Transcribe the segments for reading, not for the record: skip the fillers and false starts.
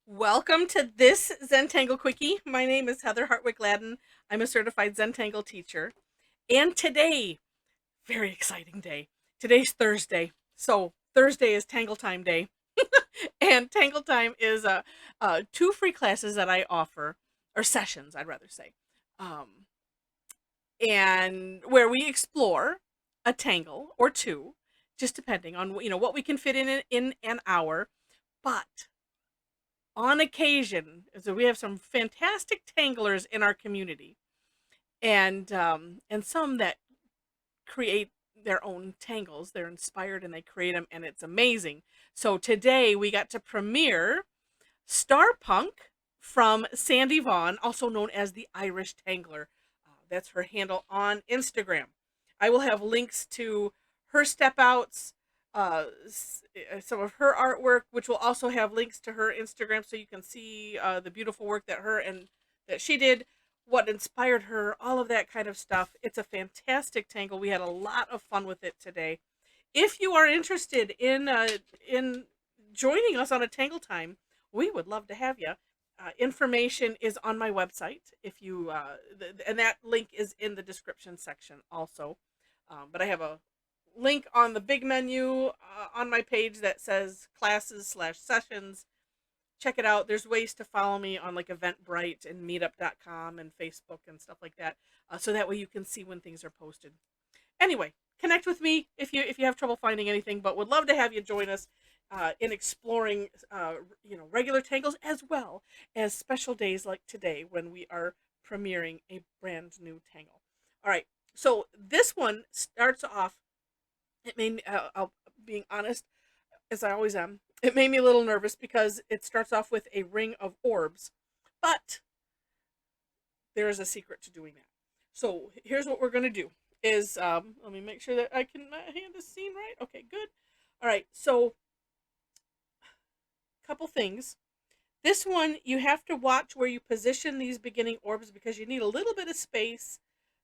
Welcome to this Zentangle Quickie. My name is Heather Hartwick Gladden. I'm a certified Zentangle teacher. And today, very exciting day. Today's Thursday. So Thursday is Tangle Time day. And Tangle Time is two free classes that I offer, or sessions, I'd rather say. Um, and where we explore a tangle or two, just depending on what we can fit in an hour. But on occasion, so we have some fantastic tanglers in our community, and some that create their own tangles. They're inspired and they create them, and it's amazing. So today we got to premiere Starpunk from Sandy Vaughan, also known as the Irish Tangler. That's her handle on Instagram. I will have links to her step outs, some of her artwork, which will also have links to her Instagram, so you can see the beautiful work that she did, what inspired her, all of that kind of stuff. It's a fantastic tangle. We had a lot of fun with it today. If you are interested in joining us on a Tangle Time, we would love to have you. Information is on my website. If you and that link is in the description section also. But I have a link on the big menu on my page that says classes/sessions. Check it out. There's ways to follow me on like Eventbrite and Meetup.com and Facebook and stuff like that, so that way you can see when things are posted. Anyway, connect with me if you have trouble finding anything, but would love to have you join us in exploring regular tangles as well as special days like today when we are premiering a brand new tangle. All right, so this one starts off. It made me, I'll being honest, as I always am. It made me a little nervous because it starts off with a ring of orbs, but there is a secret to doing that. So here's what we're gonna do: is let me make sure that I can hand this scene right. Okay, good. All right, so couple things. This one, you have to watch where you position these beginning orbs because you need a little bit of space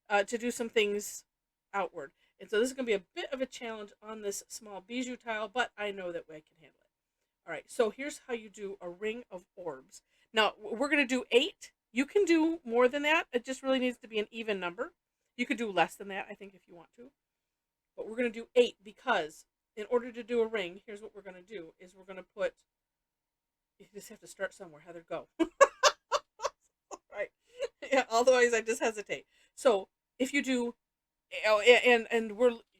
to do some things outward. And so this is going to be a bit of a challenge on this small bijou tile, but I know that I can handle it. All right, so here's how you do a ring of orbs. Now, we're going to do 8. You can do more than that. It just really needs to be an even number. You could do less than that, I think, if you want to. But we're going to do 8 because in order to do a ring, here's what we're going to do, is we're going to put, you just have to start somewhere. Heather, go. Right. Yeah, otherwise I just hesitate. So if you do, oh, and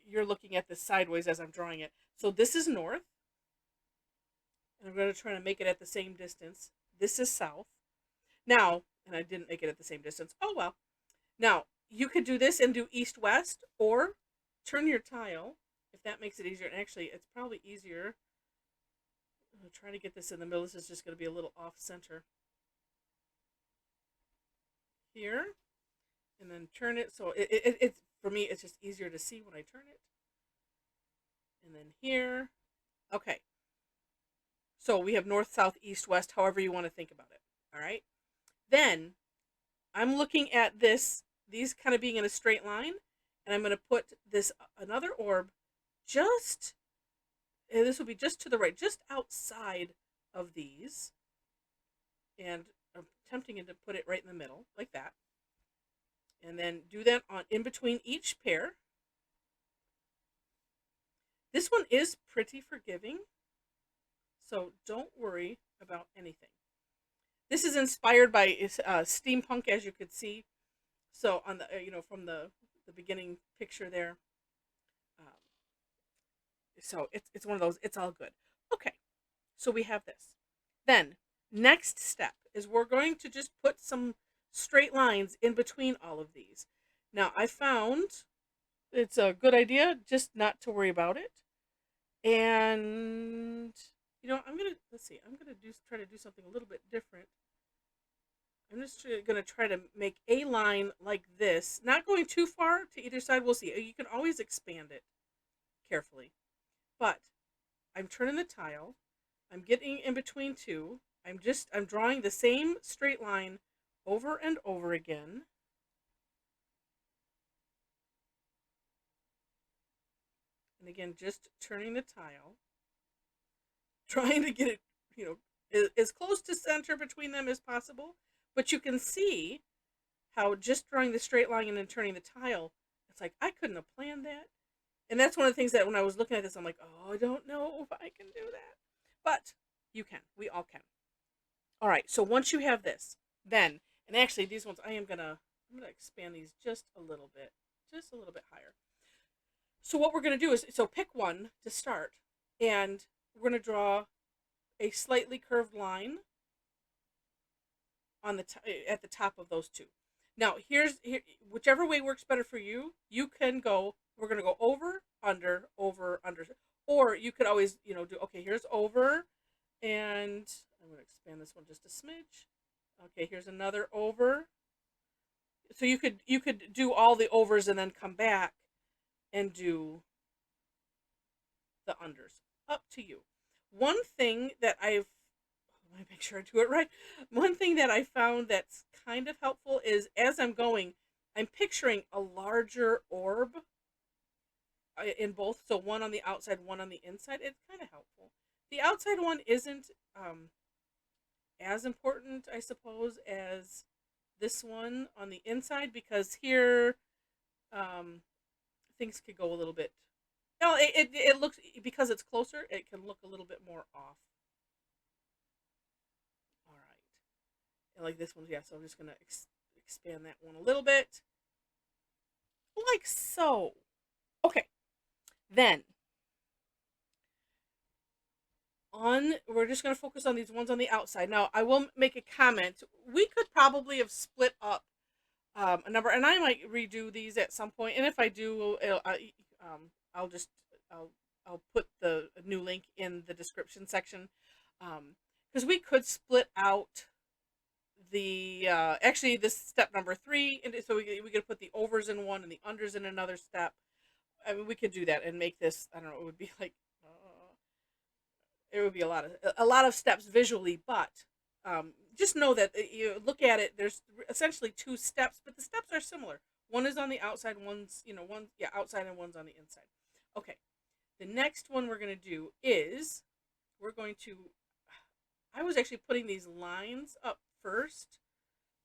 you're looking at this sideways as I'm drawing it. So this is north, and I'm going to try to make it at the same distance. This is south. Now, and I didn't make it at the same distance. Oh well. Now you could do this and do east west, or turn your tile if that makes it easier. And actually, it's probably easier. I'm trying to get this in the middle. This is just going to be a little off center here, and then turn it so it's for me. It's just easier to see when I turn it, and then here. Okay, so we have north, south, east, west, however you want to think about it. All right. Then I'm looking at these kind of being in a straight line, and I'm going to put this another orb just, and this will be just to the right, just outside of these, and I'm attempting to put it right in the middle, like that. And then do that on in between each pair. This one is pretty forgiving, so don't worry about anything. This is inspired by steampunk, as you could see. So on the from the beginning picture there. Um, so it's one of those. It's all good. Okay, so we have this. Then next step is we're going to just put some straight lines in between all of these. Now I found it's a good idea just not to worry about it. And I'm gonna let's see. I'm gonna try to do something a little bit different. I'm just going to try to make a line like this, not going too far to either side. We'll see. You can always expand it carefully. But I'm turning the tile. I'm getting in between two. I'm drawing the same straight line over and over again. And again, just turning the tile, trying to get it, as close to center between them as possible. But you can see how just drawing the straight line and then turning the tile, it's like, I couldn't have planned that. And that's one of the things that when I was looking at this, I'm like, oh, I don't know if I can do that. But you can. We all can. All right, so once you have this, then, and actually these ones, I'm gonna expand these just a little bit higher. So what we're gonna do is, so pick one to start, and we're gonna draw a slightly curved line on the at the top of those two. Now whichever way works better for you. You can go. We're gonna go over, under, or you could always do. Okay, here's over, and I'm gonna expand this one just a smidge. Okay, here's another over. So you could do all the overs and then come back and do the unders. Up to you. One thing that let me make sure I do it right. One thing that I found that's kind of helpful is, as I'm going, I'm picturing a larger orb in both. So one on the outside, one on the inside. It's kind of helpful. The outside one isn't as important, I suppose, as this one on the inside, because here things could go a little bit. No, it looks, because it's closer, it can look a little bit more off. All right, and like this one, yeah. So I'm just gonna expand that one a little bit, like so. Okay, then we're just going to focus on these ones on the outside. Now, I will make a comment. We could probably have split up a number, and I might redo these at some point. And if I do, I'll put the new link in the description section, because we could split out the actually this step number 3, and so we could put the overs in one and the unders in another step. I mean, we could do that and make this. I don't know. It would be like. It would be a lot of steps visually, but just know that you look at it. There's essentially 2 steps, but the steps are similar. One is on the outside, one's outside, and one's on the inside. Okay, the next one we're going to do is I was actually putting these lines up first,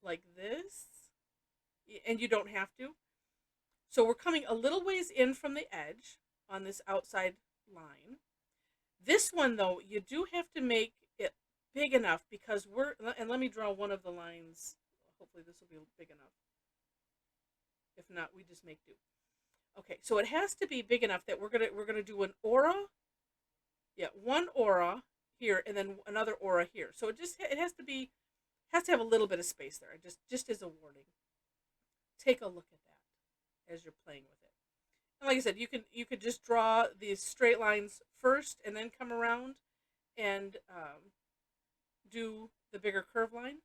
like this, and you don't have to. So we're coming a little ways in from the edge on this outside line. This one, though, you do have to make it big enough, because and let me draw one of the lines. Hopefully this will be big enough. If not, we just make do. Okay, so it has to be big enough that we're gonna do an aura. Yeah, one aura here, and then another aura here. So it has to have a little bit of space there. Just as a warning. Take a look at that as you're playing with it. And like I said, you could just draw these straight lines first and then come around and do the bigger curve line.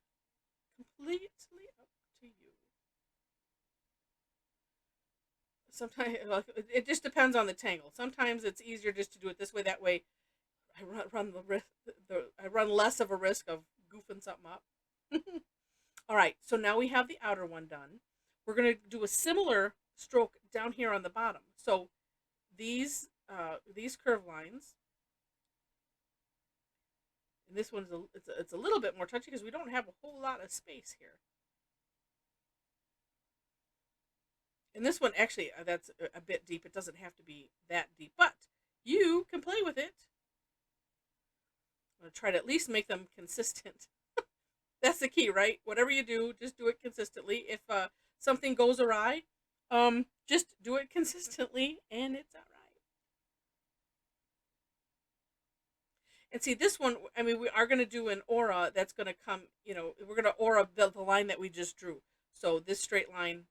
Completely up to you. Sometimes it just depends on the tangle. Sometimes it's easier just to do it this way. That way, I run less of a risk of goofing something up. All right, so now we have the outer one done. We're going to do a similar stroke down here on the bottom. So these curve lines, and this one's it's a little bit more touchy because we don't have a whole lot of space here. And this one, actually, that's a bit deep. It doesn't have to be that deep, but you can play with it. I'm going to try to at least make them consistent. That's the key, right? Whatever you do, just do it consistently. If something goes awry, just do it consistently, and it's all right. And see, this one, I mean, we are going to do an aura that's going to come, we're going to aura the line that we just drew. So this straight line,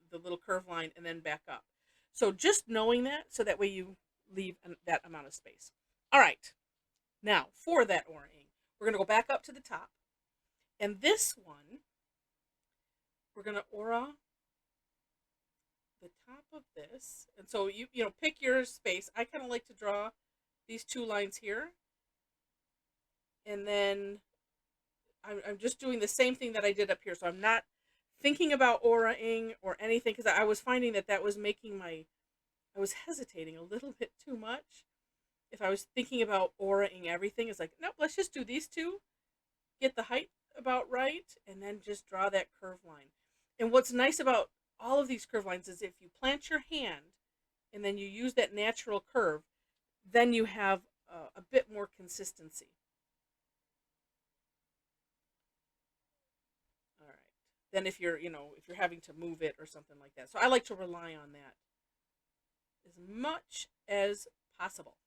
the little curve line, and then back up. So just knowing that, so that way you leave that amount of space. All right. Now, for that aura-ing, we're going to go back up to the top. And this one, we're going to aura the top of this. And so you pick your space. I kind of like to draw these 2 lines here. And then I'm just doing the same thing that I did up here. So I'm not thinking about aura-ing or anything, because I was finding that was making I was hesitating a little bit too much. if I was thinking about aura-ing everything, it's like, nope, let's just do these two, get the height about right, and then just draw that curve line. And what's nice about all of these curve lines is if you plant your hand and then you use that natural curve, then you have a bit more consistency. All right. Then if you're, if you're having to move it or something like that. So I like to rely on that as much as possible.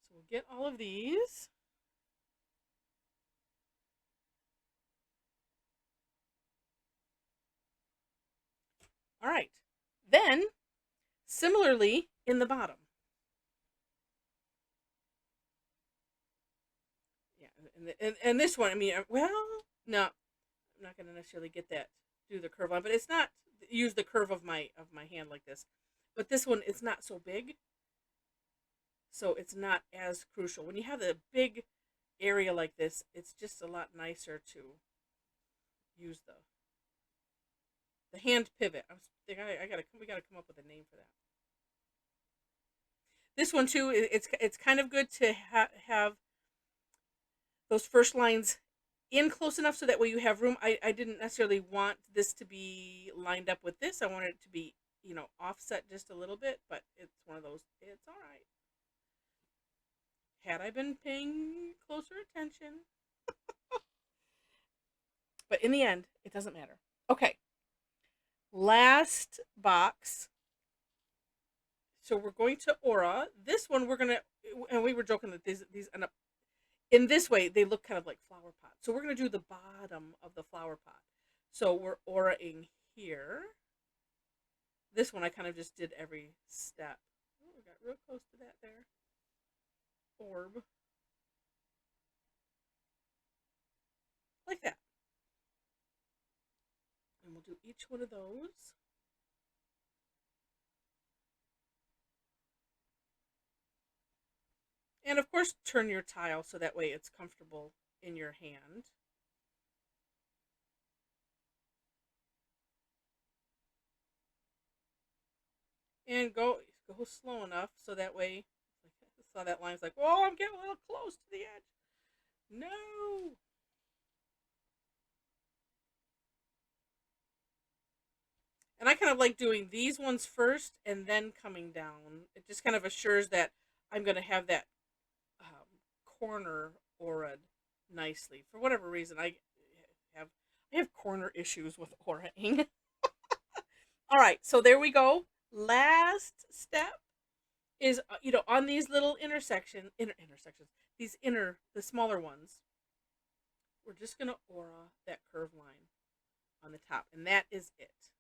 So we'll get all of these. All right. Then, similarly, in the bottom. Yeah, and this one, I mean, well, no, I'm not going to necessarily get that, do the curve line, but it's not, use the curve of my hand like this. But this one, it's not so big, so it's not as crucial. When you have a big area like this, it's just a lot nicer to use the hand pivot. We gotta come up with a name for that. This one too, it's kind of good to have those first lines in close enough so that way you have room. I didn't necessarily want this to be lined up with this. I wanted it to be, offset just a little bit, but it's one of those, it's all right. Had I been paying closer attention. But in the end, it doesn't matter. Okay. Last box. So we're going to aura. This one we're going to, and we were joking that these end up, in this way, they look kind of like flower pots. So we're going to do the bottom of the flower pot. So we're aura-ing here. This one I kind of just did every step. Oh, we got real close to that there. Orb. Like that. And we'll do each one of those. And of course, turn your tile so that way it's comfortable in your hand. And go slow enough so that way, I saw that line, it's like, whoa, I'm getting a little close to the edge. No. And I kind of like doing these ones first and then coming down. It just kind of assures that I'm going to have that corner aura nicely. For whatever reason, I have corner issues with auraing. All right, so there we go. Last step is, on these little intersections, the smaller ones, we're just going to aura that curve line on the top, and that is it.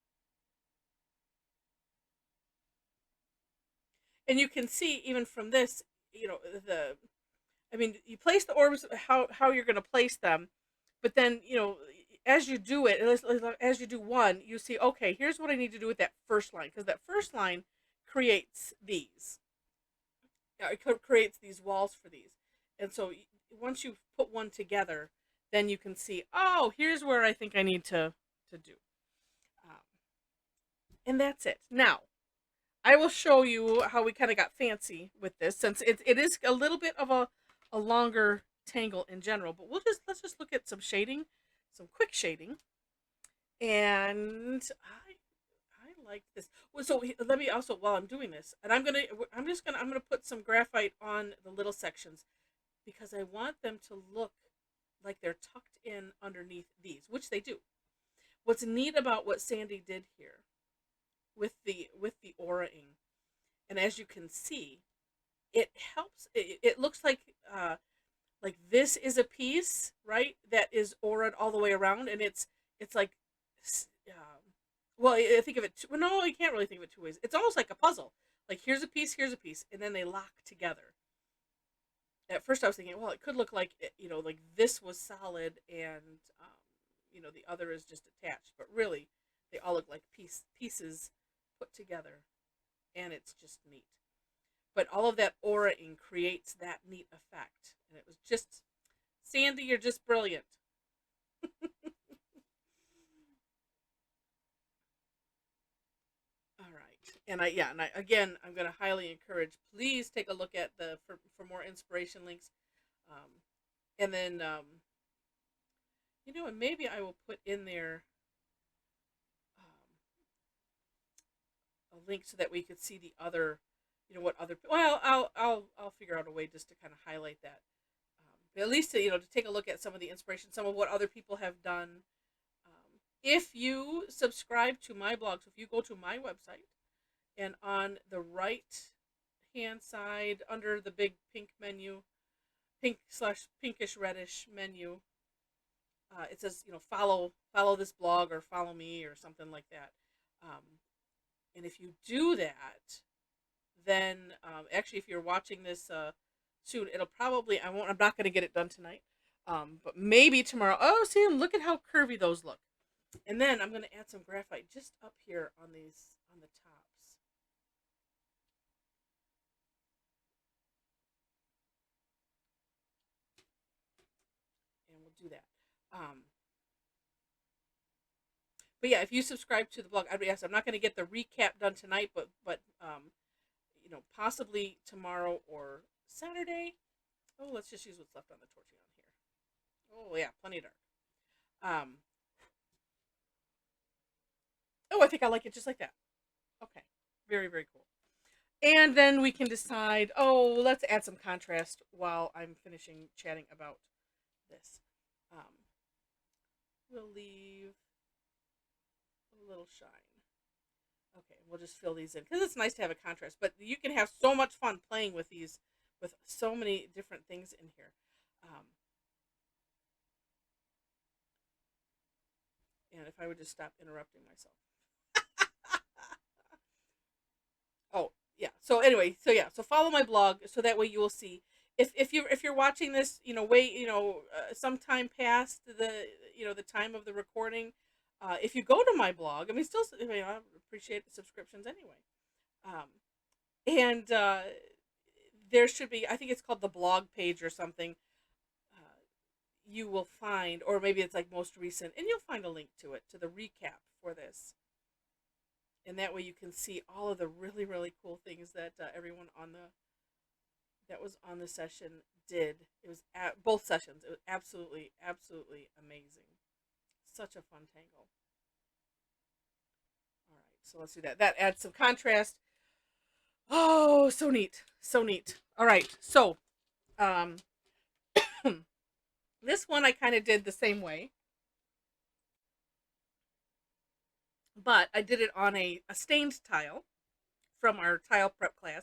And you can see even from this, you place the orbs how you're going to place them, but then, as you do it, as you do one, you see, okay, here's what I need to do with that first line, because that first line creates these. It creates these walls for these. And so once you put one together, then you can see, oh, here's where I think I need to do. And that's it. Now, I will show you how we kind of got fancy with this, since it is a little bit of a longer tangle in general, but let's just look at some shading, some quick shading. And I like this. So let me also, while I'm doing this, and I'm gonna put some graphite on the little sections, because I want them to look like they're tucked in underneath these, which they do. What's neat about what Sandy did here with the aura-ing, and as you can see, it helps. It looks like this is a piece, right, that is aura'd all the way around, and it's like, well, I think of it. Well, no, you can't really think of it two ways. It's almost like a puzzle. Like, here's a piece, and then they lock together. At first, I was thinking, well, it could look like like this was solid, and the other is just attached. But really, they all look like pieces put together, and it's just neat. But all of that aura-ing creates that neat effect, and it was just, Sandy, you're just brilliant. All right, And again, I'm going to highly encourage, please take a look at for more inspiration links. Um, and then, and maybe I will put in there a link so that we could see the other, what other, well, I'll figure out a way just to kind of highlight that. But at least to take a look at some of the inspiration, some of what other people have done. If you subscribe to my blog, so if you go to my website, and on the right hand side under the big pink menu, pink/pinkish reddish menu, it says follow this blog or follow me or something like that. And if you do that, then actually, if you're watching this soon, it'll probably I'm not going to get it done tonight, but maybe tomorrow. Oh, see, look at how curvy those look. And then I'm going to add some graphite just up here on the tops. And we'll do that. But yeah, if you subscribe to the blog, I'm not going to get the recap done tonight, but possibly tomorrow or Saturday. Oh, let's just use what's left on the tortilla here. Oh yeah, plenty dark. Oh, I think I like it just like that. Okay, very, very cool. And then we can decide, oh, let's add some contrast while I'm finishing chatting about this. We'll leave a little shine. Okay, we'll just fill these in because it's nice to have a contrast. But you can have so much fun playing with these, with so many different things in here. And if I would just stop interrupting myself. Oh yeah. So anyway, so follow my blog so that way you will see if you're watching this, sometime past the time of the recording. If you go to my blog, I mean, still, I appreciate the subscriptions anyway. And there should be, I think it's called the blog page or something. You will find, or maybe it's like most recent, and you'll find a link to it, to the recap for this. And that way you can see all of the really, really cool things that everyone that was on the session did. It was at both sessions. It was absolutely, absolutely amazing. Such a fun tangle. All right, so let's do that. That adds some contrast. Oh, so neat. So neat. All right, so this one I kind of did the same way. But I did it on a stained tile from our tile prep class.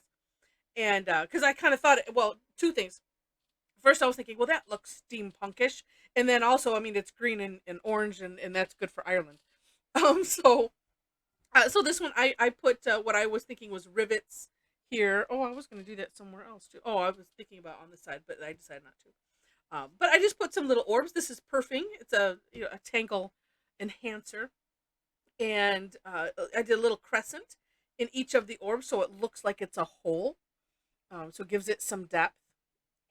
And because I kind of thought, well, two things. First, I was thinking, well, that looks steampunkish. And then also, I mean, it's green and orange, and that's good for Ireland. So this one, I put what I was thinking was rivets here. Oh, I was going to do that somewhere else, too. Oh, I was thinking about on the side, but I decided not to. But I just put some little orbs. This is perfing. It's a tangle enhancer. And I did a little crescent in each of the orbs so it looks like it's a hole. So it gives it some depth.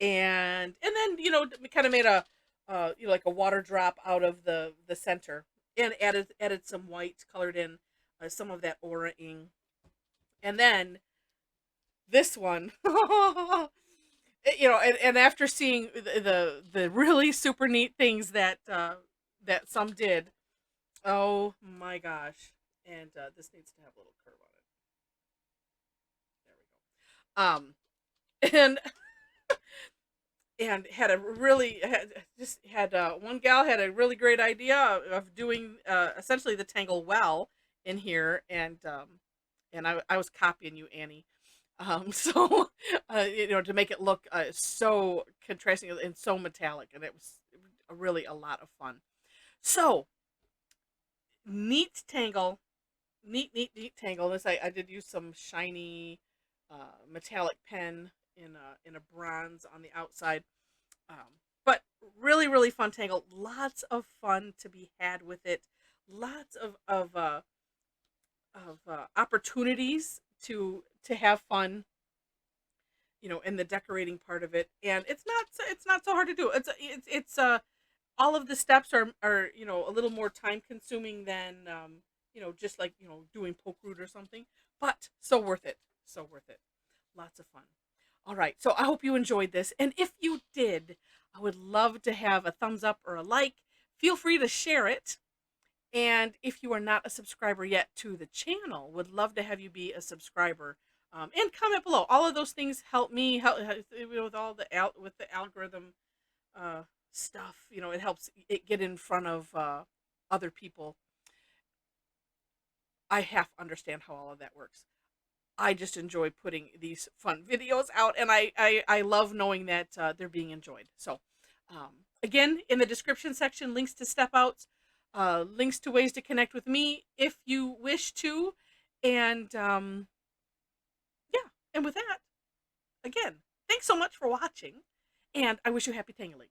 And then we kind of made a like a water drop out of the center, and added some white, colored in some of that aura ing. And then this one, and after seeing the really super neat things that some did, oh my gosh! And this needs to have a little curve on it. There we go. And had a really one gal had a really great idea of doing essentially the tangle well in here, and I was copying you, Annie. So to make it look so contrasting and so metallic, and it was really a lot of fun. So neat tangle, neat tangle. This I did use some shiny metallic pen in a bronze on the outside. But really, really fun tangle. Lots of fun to be had with it. Lots of opportunities to have fun. In the decorating part of it, and it's not so hard to do. It's all of the steps are a little more time consuming than just like doing poke root or something. but so worth it. So worth it. Lots of fun. All right. So I hope you enjoyed this. And if you did, I would love to have a thumbs up or a like. Feel free to share it. And if you are not a subscriber yet to the channel, would love to have you be a subscriber. And comment below. All of those things help me with all the with the algorithm stuff. You know, it helps it get in front of other people. I half understand how all of that works. I just enjoy putting these fun videos out, and I love knowing that they're being enjoyed. So, again, in the description section, links to step outs, links to ways to connect with me if you wish to, and yeah. And with that, again, thanks so much for watching, and I wish you happy tangling.